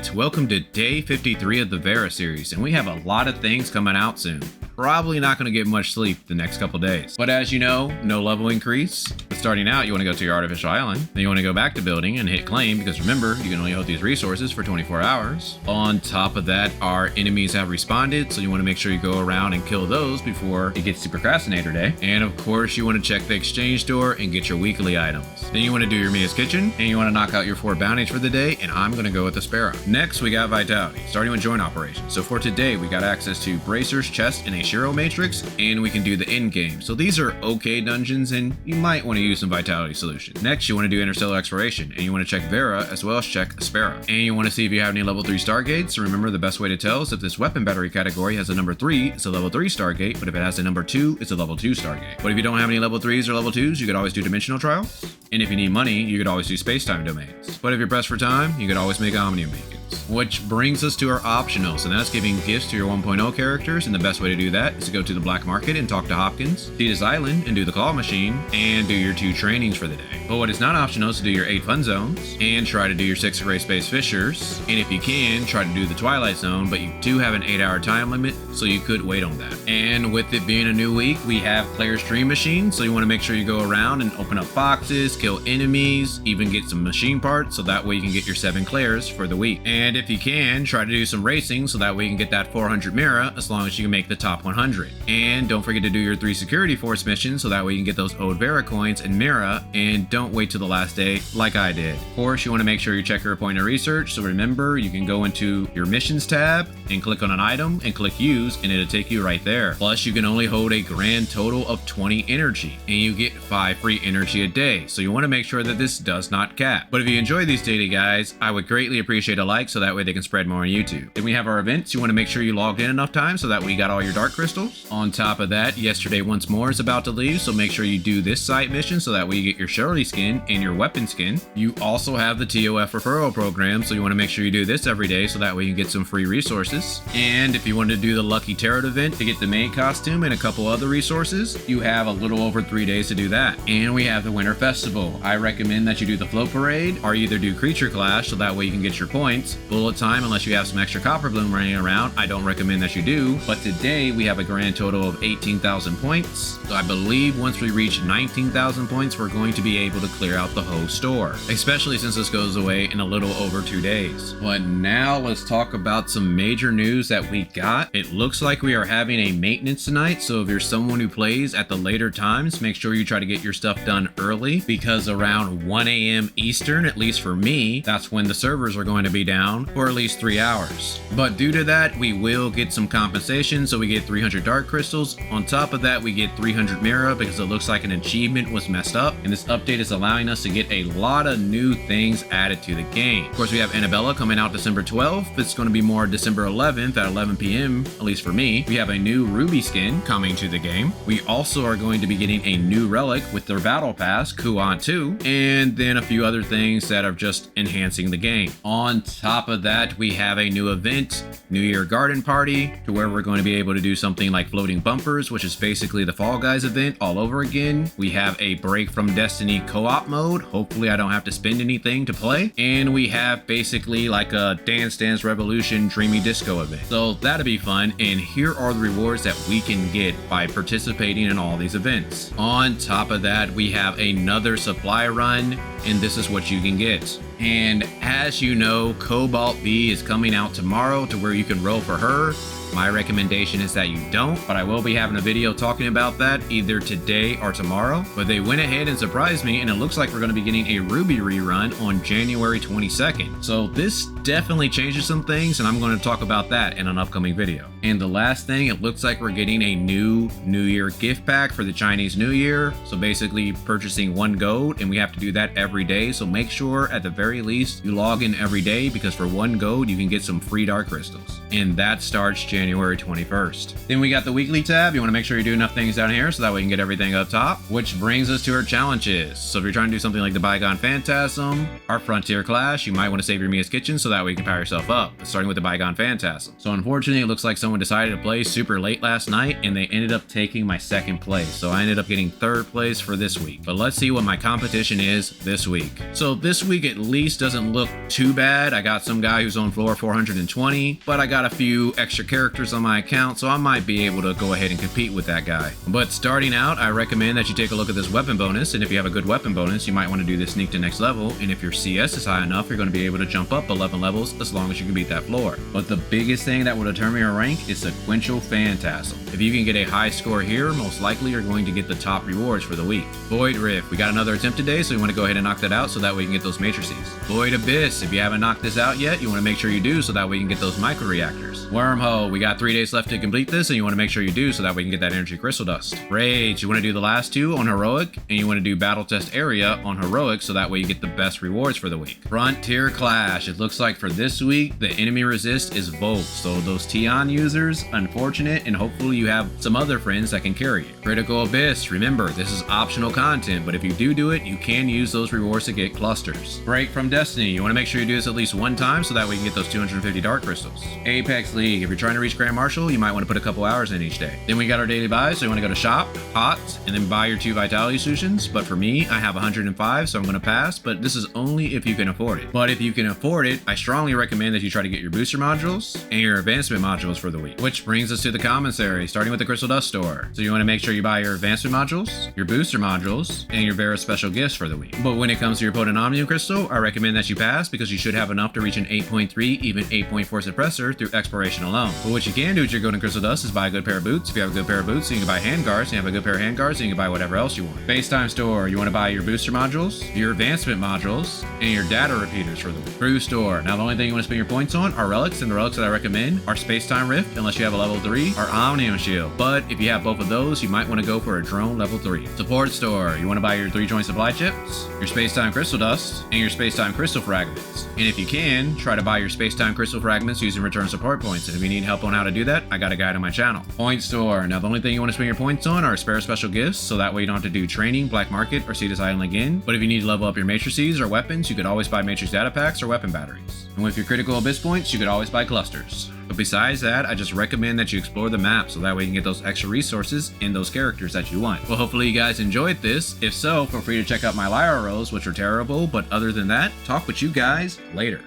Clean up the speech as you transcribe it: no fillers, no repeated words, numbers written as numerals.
Alright, welcome to day 53 of the Vera Series, and we have a lot of things coming out soon. Probably not going to get much sleep the next couple days. But as you know, no level increase. But starting out, you want to go to your artificial island. Then you want to go back to building and hit claim, because remember, you can only hold these resources for 24 hours. On top of that, our enemies have responded, so you want to make sure you go around and kill those before it gets to Procrastinator Day. And of course, you want to check the exchange door and get your weekly items. Then you want to do your Mia's Kitchen, and you want to knock out your 4 bounties for the day, and I'm going to go with the Sparrow. Next, we got Vitality, starting with Joint Operations. So for today, we got access to Bracer's Chest and a Shiro Matrix, and we can do the end game. So these are okay dungeons, and you might want to use some Vitality Solution. Next, you want to do Interstellar Exploration, and you want to check Vera as well as check Sparrow. And you want to see if you have any level 3 Stargates. So remember, the best way to tell is if this weapon battery category has a number 3, it's a level 3 Stargate, but if it has a number 2, it's a level 2 Stargate. But if you don't have any level 3s or level 2s, you could always do Dimensional Trials. And if you need money, you could always do Space-Time Domains. But if you're pressed for time, you could always make Omnium Beacons. Which brings us to our optionals, and that's giving gifts to your 1.0 characters, and the best way to do that is to go to the black market and talk to Hopkins, Tita's Island and do the claw machine, and do your 2 trainings for the day. But what is not optional is to do your 8 fun zones, and try to do your 6 Greyspace fishers, and if you can, try to do the Twilight Zone, but you do have an 8-hour time limit, so you could wait on that. And with it being a new week, we have Clare's Dream Machine, so you want to make sure you go around and open up boxes, kill enemies, even get some machine parts, so that way you can get your 7 Clares for the week. And if you can, try to do some racing, so that way you can get that 400 Mira, as long as you can make the top 100. And don't forget to do your 3 Security Force missions, so that way you can get those old Vera coins and Mira, and don't wait till the last day like I did. Of course, you want to make sure you check your appointed research, so remember, you can go into your missions tab and click on an item and click use, and it'll take you right there. Plus, you can only hold a grand total of 20 energy, and you get 5 free energy a day, so you want to make sure that this does not cap. But if you enjoy these daily guys, I would greatly appreciate a like, so that way they can spread more on YouTube. Then we have our events. You want to make sure you logged in enough time so that we got all your dark crystals. On top of that, yesterday once more is about to leave, so make sure you do this side mission so that way you get your Shirley skin and your weapon skin. You also have the TOF referral program, so you want to make sure you do this every day so that way you can get some free resources. And if you want to do the Lucky Tarrot event to get the maid costume and a couple other resources, you have a little over 3 days to do that. And we have the Winter Festival. I recommend that you do the Float Parade or either do Creature Clash so that way you can get your points. Bullet time, unless you have some extra copper bloom running around, I don't recommend that you do. But today we have a grand total of 18,000 points. So I believe once we reach 19,000 points, we're going to be able to clear out the whole store, especially since this goes away in a little over 2 days. But now let's talk about some major news that we got. It looks like we are having a maintenance tonight, so if you're someone who plays at the later times, make sure you try to get your stuff done early, because around 1 a.m. Eastern, at least for me, that's when the servers are going to be down for at least 3 hours. But due to that, we will get some compensation, so we get 300 dark crystals. On top of that, we get 300 Mira, because it looks like an achievement was messed up, and this update is allowing us to get a lot of new things added to the game. Of course, we have Annabella coming out December 12th. It's going to be more December 11th at 11 p.m, at least for me. We have a new Ruby skin coming to the game. We also are going to be getting a new relic with their battle pass, Kuan 2, and then a few other things that are just enhancing the game. On top of that, we have a new event, New Year Garden Party, to where we're going to be able to do something like floating bumpers, which is basically the Fall Guys event all over again. We have a Break from Destiny co-op mode. Hopefully I don't have to spend anything to play. And we have basically like a Dance Dance Revolution Dreamy Disco event. So that'll be fun, and here are the rewards that we can get by participating in all these events. On top of that, we have another supply run, and this is what you can get. And as you know, Cobalt B is coming out tomorrow, to where you can roll for her. My recommendation is that you don't, but I will be having a video talking about that either today or tomorrow. But they went ahead and surprised me, and it looks like we're going to be getting a Ruby rerun on January 22nd. So this definitely changes some things, and I'm going to talk about that in an upcoming video. And the last thing, it looks like we're getting a new New Year gift pack for the Chinese New Year. So basically purchasing 1 gold, and we have to do that every day. So make sure at the very least you log in every day, because for 1 gold you can get some free dark crystals. And that starts January January 21st. Then we got the weekly tab. You want to make sure you do enough things down here so that way you can get everything up top, which brings us to our challenges. So if you're trying to do something like the Bygone Phantasm, our Frontier Clash, you might want to save your Mia's Kitchen so that way you can power yourself up, starting with the Bygone Phantasm. So unfortunately, it looks like someone decided to play super late last night and they ended up taking my second place. So I ended up getting third place for this week. But let's see what my competition is this week. So this week at least doesn't look too bad. I got some guy who's on floor 420, but I got a few extra characters on my account, so I might be able to go ahead and compete with that guy. But starting out, I recommend that you take a look at this weapon bonus, and if you have a good weapon bonus, you might want to do this sneak to next level, and if your CS is high enough, you're going to be able to jump up 11 levels as long as you can beat that floor. But the biggest thing that will determine your rank is Sequential Phantasm. If you can get a high score here, most likely you're going to get the top rewards for the week. Void Rift, we got another attempt today, so you want to go ahead and knock that out so that way you can get those matrices. Void Abyss, if you haven't knocked this out yet, you want to make sure you do so that way you can get those micro reactors. Wormhole, we got 3 days left to complete this, and you want to make sure you do so that way you can get that energy crystal dust. Rage, you want to do the last two on heroic, and you want to do battle test area on heroic so that way you get the best rewards for the week. Frontier Clash, it looks like for this week the enemy resist is Volt, so those Tion users, unfortunate, and hopefully you have some other friends that can carry it. Critical Abyss, remember this is optional content, but if you do it, you can use those rewards to get clusters. Break from Destiny, you want to make sure you do this at least one time so that way you can get those 250 dark crystals. Apex League, if you're trying to reach Grand Marshal, you might want to put a couple hours in each day. Then we got our daily buys, so you want to go to shop, pots, and then buy your 2 vitality solutions, but for me, I have 105, so I'm going to pass, but this is only if you can afford it. But if you can afford it, I strongly recommend that you try to get your booster modules and your advancement modules for the week. Which brings us to the Commissary, starting with the Crystal Dust store. So you want to make sure you buy your advancement modules, your booster modules, and your Vera special gifts for the week. But when it comes to your potent Omnium Crystal, I recommend that you pass because you should have enough to reach an 8.3, even 8.4 suppressor through exploration alone. But what you can do with your golden crystal dust is buy a good pair of boots. If you have a good pair of boots, you can buy hand guards. And you have a good pair of hand guards, and you can buy whatever else you want. Facetime store, you want to buy your booster modules, your advancement modules, and your data repeaters for the week. Brew store, now the only thing you want to spend your points on are relics, and the relics that I recommend are Spacetime Rift, unless you have a level 3, or Omnium Shield. But if you have both of those, you might want to go for a drone level 3. Support store, you want to buy your 3 joint supply chips, your Spacetime Crystal Dust, and your Spacetime Crystal Fragments. And if you can, try to buy your Spacetime Crystal Fragments using return support points. And if you need help on how to do that, I got a guide on my channel. Point store, now the only thing you want to spend your points on are spare special gifts, so that way you don't have to do training, black market, or Cetus Island again. But if you need to level up your matrices or weapons, you could always buy matrix data packs or weapon batteries. And with your critical abyss points, you could always buy clusters. But besides that, I just recommend that you explore the map so that way you can get those extra resources and those characters that you want. Well, hopefully you guys enjoyed this. If so, feel free to check out my Lyra rolls, which are terrible, but other than that, talk with you guys later.